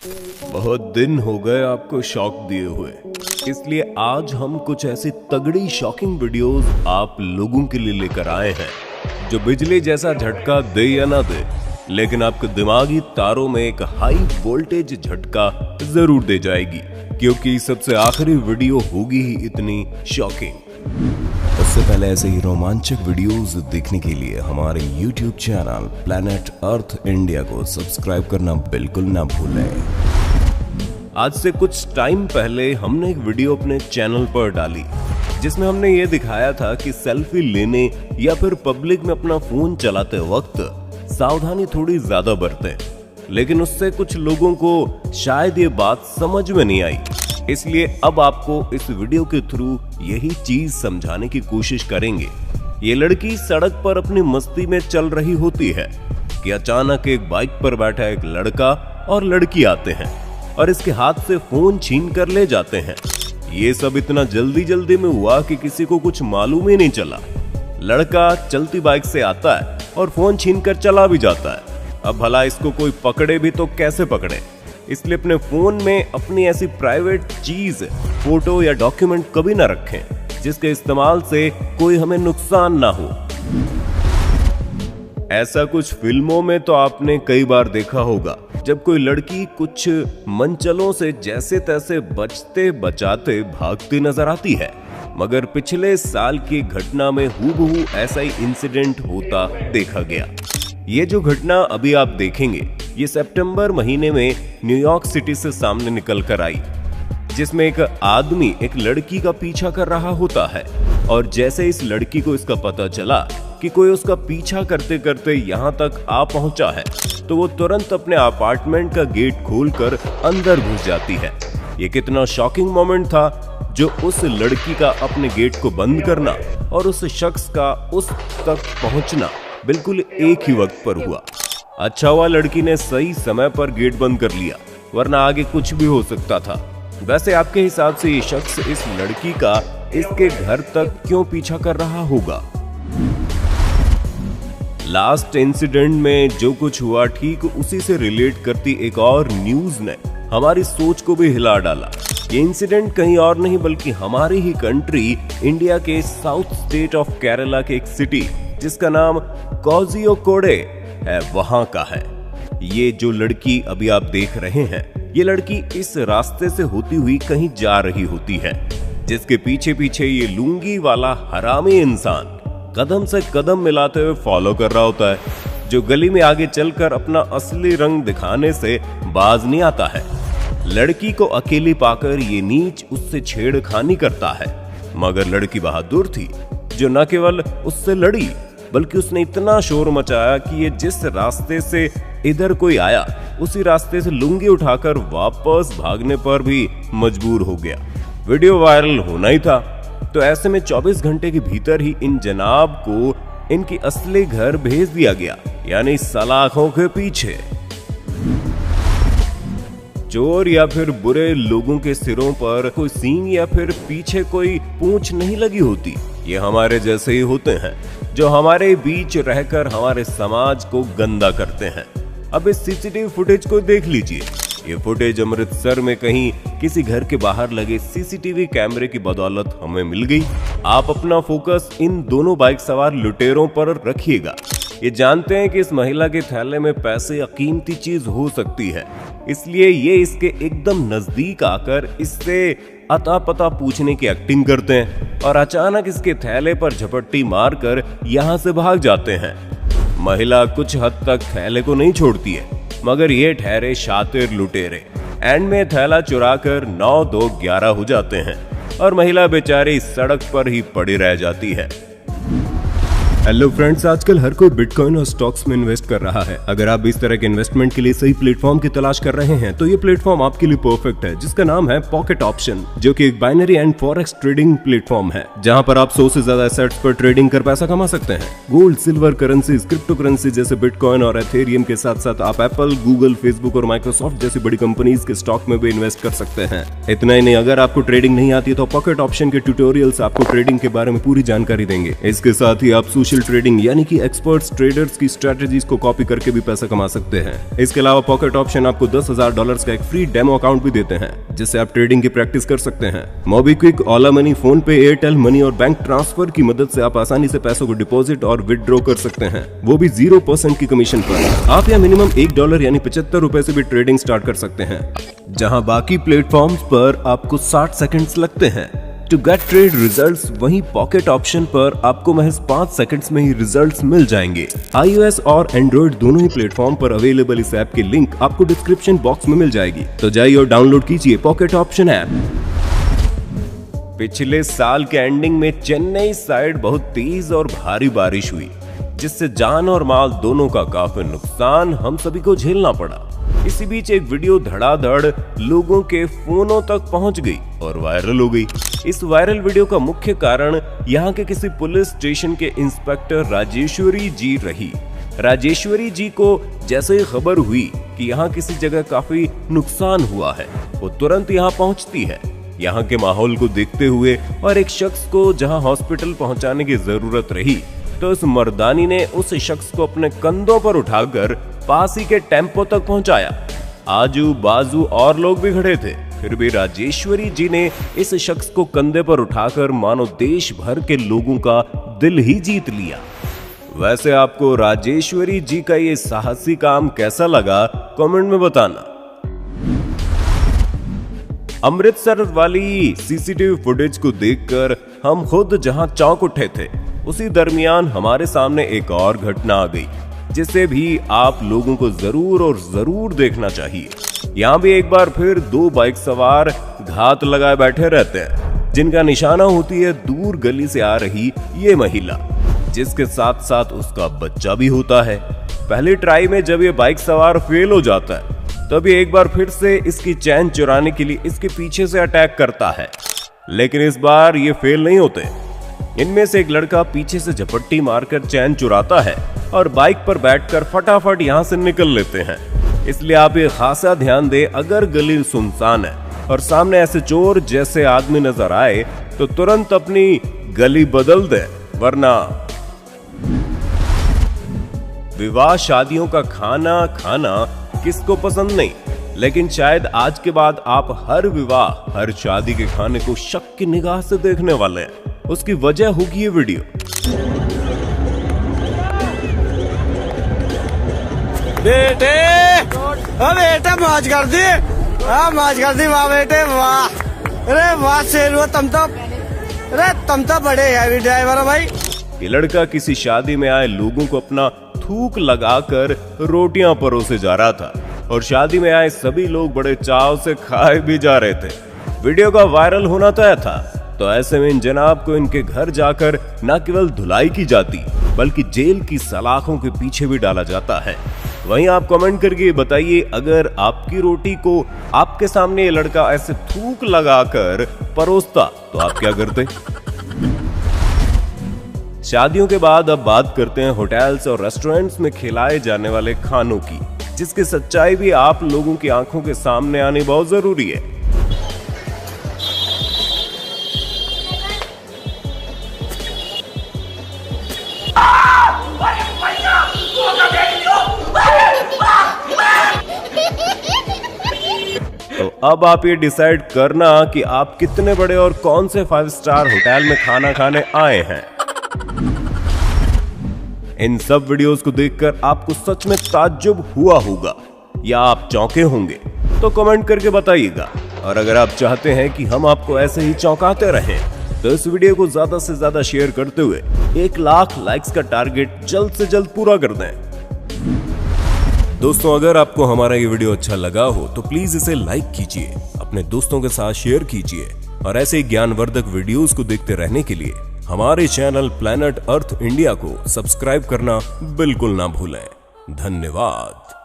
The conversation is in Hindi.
बहुत दिन हो गए आपको शॉक दिए हुए, इसलिए आज हम कुछ ऐसी तगड़ी शॉकिंग वीडियोस आप लोगों के लिए लेकर आए हैं जो बिजली जैसा झटका दे या ना दे, लेकिन आपके दिमागी तारों में एक हाई वोल्टेज झटका जरूर दे जाएगी, क्योंकि सबसे आखिरी वीडियो होगी ही इतनी शॉकिंग। उससे पहले ऐसे ही रोमांचक वीडियोस देखने के लिए हमारे YouTube channel planet earth India को सब्सक्राइब करना बिल्कुल ना भूलें। आज से कुछ टाइम पहले हमने एक वीडियो अपने चैनल पर डाली जिसमें हमने ये दिखाया था कि सेल्फी लेने या फिर पब्लिक में अपना फोन चलाते वक्त सावधानी थोड़ी ज्यादा बरतें, लेकिन उससे कुछ लोगों को शायद ये बात समझ में नहीं आई। इसलिए अब आपको इस वीडियो के थ्रू यही चीज समझाने की कोशिश करेंगे। ये लड़की सड़क पर अपनी मस्ती में चल रही होती है कि अचानक एक बाइक पर बैठा एक लड़का और लड़की आते हैं और इसके हाथ से फोन छीन कर ले जाते हैं। ये सब इतना जल्दी में हुआ कि किसी को कुछ मालूम ही नहीं चला। लड़का चलती बाइक से आता है और फोन छीन कर चला भी जाता है। अब भला इसको कोई पकड़े भी तो कैसे पकड़े, इसलिए अपने फोन में अपनी ऐसी प्राइवेट चीज, फोटो या डॉक्यूमेंट कभी ना रखें जिसके इस्तेमाल से कोई हमें नुकसान ना हो। ऐसा कुछ फिल्मों में तो आपने कई बार देखा होगा, जब कोई लड़की कुछ मनचलों से जैसे तैसे बचते बचाते भागती नजर आती है, मगर पिछले साल की घटना में हूबहू ऐसा ही इंसिडेंट होता देखा गया। ये जो घटना अभी आप देखेंगे ये सितंबर महीने में न्यूयॉर्क सिटी से सामने निकल कर आई, जिसमें एक आदमी एक लड़की का पीछा कर रहा होता है और जैसे इस लड़की को इसका पता चला कि कोई उसका पीछा करते करते यहाँ तक आ पहुंचा है, तो वो तुरंत अपने अपार्टमेंट का गेट खोलकर अंदर घुस जाती है। ये कितना शॉकिंग मोमेंट था जो उस लड़की का अपने गेट को बंद करना और उस शख्स का उस तक पहुंचना बिल्कुल एक ही वक्त पर हुआ। अच्छा हुआ लड़की ने सही समय पर गेट बंद कर लिया, वरना आगे कुछ भी हो सकता था। वैसे आपके हिसाब से ये शख्स इस लड़की का इसके घर तक क्यों पीछा कर रहा होगा? लास्ट इंसिडेंट में जो कुछ हुआ ठीक उसी से रिलेट करती एक और न्यूज ने हमारी सोच को भी हिला डाला। ये इंसिडेंट कहीं और नहीं बल्कि हमारी ही कंट्री इंडिया के साउथ स्टेट ऑफ केरला के एक सिटी जिसका नाम कोझिकोडे है, वहां का है। ये जो लड़की अभी आप देख रहे हैं, ये लड़की इस रास्ते से होती हुई कहीं जा रही होती है, जिसके पीछे पीछे ये लुंगी वाला हरामी इंसान कदम से कदम मिलाते हुए फॉलो कर रहा होता है, जो गली में आगे चलकर अपना असली रंग दिखाने से बाज नहीं आता है। लड़की को अकेली पाकर ये नीच उससे छेड़खानी करता है, मगर लड़की बहादुर थी जो न केवल उससे लड़ी बल्कि उसने इतना शोर मचाया कि ये जिस रास्ते से इधर कोई आया उसी रास्ते से लुंगी उठाकर वापस भागने पर भी मजबूर हो गया। वीडियो वायरल होना ही था, तो ऐसे में 24 घंटे के भीतर ही इन जनाब को इनकी असली घर भेज दिया गया, यानी सलाखों के पीछे। चोर या फिर बुरे लोगों के सिरों पर कोई सींग या फिर पीछे कोई पूंछ नहीं लगी होती। ये हमारे जैसे ही होते हैं जो हमारे बीच रहकर हमारे समाज को गंदा करते हैं। अब इस सीसीटीवी फुटेज को देख लीजिए। ये फुटेज अमृतसर में कहीं किसी घर के बाहर लगे सीसीटीवी कैमरे की बदौलत हमें मिल गई। आप अपना फोकस इन दोनों बाइक सवार लुटेरों पर रखिएगा। ये जानते हैं कि इस महिला के थैले में पैसे या कीमती चीज हो सकती है, इसलिए ये इसके एकदम नजदीक आकर इससे अता पता पूछने की एक्टिंग करते हैं और अचानक इसके थैले पर झपट्टी मारकर यहाँ से भाग जाते हैं। महिला कुछ हद तक थैले को नहीं छोड़ती है, मगर ये ठहरे शातिर लुटेरे एंड में थैला चुराकर 9-2-11 हो जाते हैं और महिला बेचारी सड़क पर ही पड़ी रह जाती है। हेलो फ्रेंड्स, आजकल हर कोई बिटकॉइन और स्टॉक्स में इन्वेस्ट कर रहा है। अगर आप इस तरह के इन्वेस्टमेंट के लिए सही प्लेटफॉर्म की तलाश कर रहे हैं तो ये प्लेटफॉर्म आपके लिए परफेक्ट है, जिसका नाम है पॉकेट ऑप्शन, जो कि एक binary and forex trading platform है, जहां पर आप 100 से ज्यादा एसेट्स पर ट्रेडिंग कर पैसा कमा सकते हैं। Gold, silver, currencies, crypto currency जैसे बिटकॉइन और एथेरियम के साथ साथ आप एप्पल, गूगल, फेसबुक और माइक्रोसॉफ्ट जैसी बड़ी कंपनीज के स्टॉक में भी इन्वेस्ट कर सकते हैं। इतना ही नहीं, अगर आपको ट्रेडिंग नहीं आती तो पॉकेट ऑप्शन के ट्यूटोरियल्स आपको ट्रेडिंग के बारे में पूरी जानकारी देंगे। इसके साथ ही आप सोशल स्पेशल ट्रेडिंग यानी कि एक्सपर्ट्स ट्रेडर्स की स्ट्रेटजीज को कॉपी करके भी पैसा कमा सकते हैं। इसके अलावा पॉकेट ऑप्शन आपको $10,000 का एक फ्री डेमो अकाउंट भी देते हैं, जिससे आप ट्रेडिंग की प्रैक्टिस कर सकते हैं। मोबीक्विक, ओला मनी, फोन पे, एयरटेल मनी और बैंक ट्रांसफर की मदद से आप आसानी से पैसों को डिपॉजिट और विड्रॉ कर सकते हैं, वो भी 0% की कमीशन पर। आप यहाँ मिनिमम $1 यानी 75 रुपए से भी ट्रेडिंग स्टार्ट कर सकते हैं, जहाँ बाकी प्लेटफॉर्म्स पर आपको 60 सेकंड्स लगते हैं। टू गेट ट्रेड रिजल्ट्स, वहीं पॉकेट ऑप्शन पर आपको महज 5 सेकंड्स में ही रिजल्ट्स मिल जाएंगे। iOS और एंड्रॉइड दोनों ही प्लेटफॉर्म पर अवेलेबल इस ऐप की लिंक आपको डिस्क्रिप्शन बॉक्स में मिल जाएगी, तो जाइए और डाउनलोड कीजिए पॉकेट ऑप्शन ऐप। पिछले साल के एंडिंग में चेन्नई साइड बहुत तेज और भारी बारिश हुई, जिससे जान और माल दोनों का काफी नुकसान हम सभी को झेलना पड़ा। इसी बीच एक वीडियो धड़ाधड़ लोगों के फोनों तक पहुंच गई और वायरल हो गई। इस वायरल वीडियो का मुख्य कारण यहाँ के किसी पुलिस स्टेशन के इंस्पेक्टर राजेश्वरी जी रही। राजेश्वरी जी को जैसे ही खबर हुई कि यहाँ किसी जगह काफी नुकसान हुआ है, वो तुरंत यहाँ पहुँचती है। यहाँ के माहौल को देखते हुए और एक शख्स को जहाँ हॉस्पिटल पहुँचाने की जरूरत रही, तो इस मर्दानी ने उस शख्स को अपने कंधों पर उठाकर पास ही के टेम्पो तक पहुंचाया। आजू बाजू और लोग भी खड़े थे, फिर भी राजेश्वरी जी ने इस शख्स को कंधे पर उठाकर मानो देश भर के लोगों का दिल ही जीत लिया। वैसे आपको राजेश्वरी जी का ये साहसी काम कैसा लगा, कमेंट में बताना। अमृतसर वाली सीसीटीवी फुटेज को देखकर हम खुद जहां चौंक उठे थे, उसी दरमियान हमारे सामने एक और घटना आ गई, जिसे भी आप लोगों को जरूर और जरूर देखना चाहिए। यहाँ भी एक बार फिर 2 बाइक सवार घात लगाए बैठे रहते हैं, जिनका निशाना होती है दूर गली से आ रही ये महिला, जिसके साथ साथ उसका बच्चा भी होता है। पहली ट्राई में जब ये बाइक सवार फेल हो जाता है, तब ये एक बार फिर से इसकी चैन चुराने के लिए इसके पीछे से अटैक करता है, लेकिन इस बार ये फेल नहीं होते। इनमें से एक लड़का पीछे से झपट्टी मारकर चैन चुराता है और बाइक पर बैठकर फटाफट यहाँ से निकल लेते हैं। इसलिए आप ये खासा ध्यान दें, अगर गली सुनसान है और सामने ऐसे चोर जैसे आदमी नजर आए तो तुरंत अपनी गली बदल दे, वरना विवाह शादियों का खाना खाना किसको पसंद नहीं, लेकिन शायद आज के बाद आप हर विवाह हर शादी के खाने को शक की निगाह से देखने वाले हैं। उसकी वजह होगी ये वीडियो। बेटे बेटे मौज कर दी, मौज कर दी, वाह बेटे वाह, अरे वाह शेर, तुम तो बड़े हैवी ड्राइवर हो भाई। ये लड़का किसी शादी में आए लोगों को अपना थूक लगाकर रोटियां परोसे जा रहा था और शादी में आए सभी लोग बड़े चाव से खाए भी जा रहे थे। वीडियो का वायरल होना तय था, तो ऐसे में इन जनाब को इनके घर जाकर न केवल धुलाई की जाती, बल्कि जेल की सलाखों के पीछे भी डाला जाता है। वहीं आप कमेंट करके बताइए, अगर आपकी रोटी को आपके सामने ये लड़का ऐसे थूक लगाकर परोसता तो आप क्या करते? शादियों के बाद अब बात करते हैं होटल्स और रेस्टोरेंट्स में खिलाए जाने वाले खानों की, जिसकी सच्चाई भी आप लोगों की आंखों के सामने आनी बहुत जरूरी है। तो अब आप ये डिसाइड करना कि आप कितने बड़े और कौन से 5 स्टार होटल में खाना खाने आए हैं। इन सब वीडियोस को देखकर आपको सच में ताज्जुब हुआ होगा या आप चौंके होंगे, तो कमेंट करके बताइएगा। और अगर आप चाहते हैं कि हम आपको ऐसे ही चौंकाते रहें, तो इस वीडियो को ज्यादा से ज्यादा शेयर करते हुए 1 लाख लाइक्स का टारगेट जल्द से जल्द पूरा कर दें। दोस्तों, अगर आपको हमारा ये वीडियो अच्छा लगा हो तो प्लीज इसे लाइक कीजिए, अपने दोस्तों के साथ शेयर कीजिए और ऐसे ज्ञानवर्धक वीडियोस को देखते रहने के लिए हमारे चैनल प्लैनेट अर्थ इंडिया को सब्सक्राइब करना बिल्कुल ना भूलें। धन्यवाद।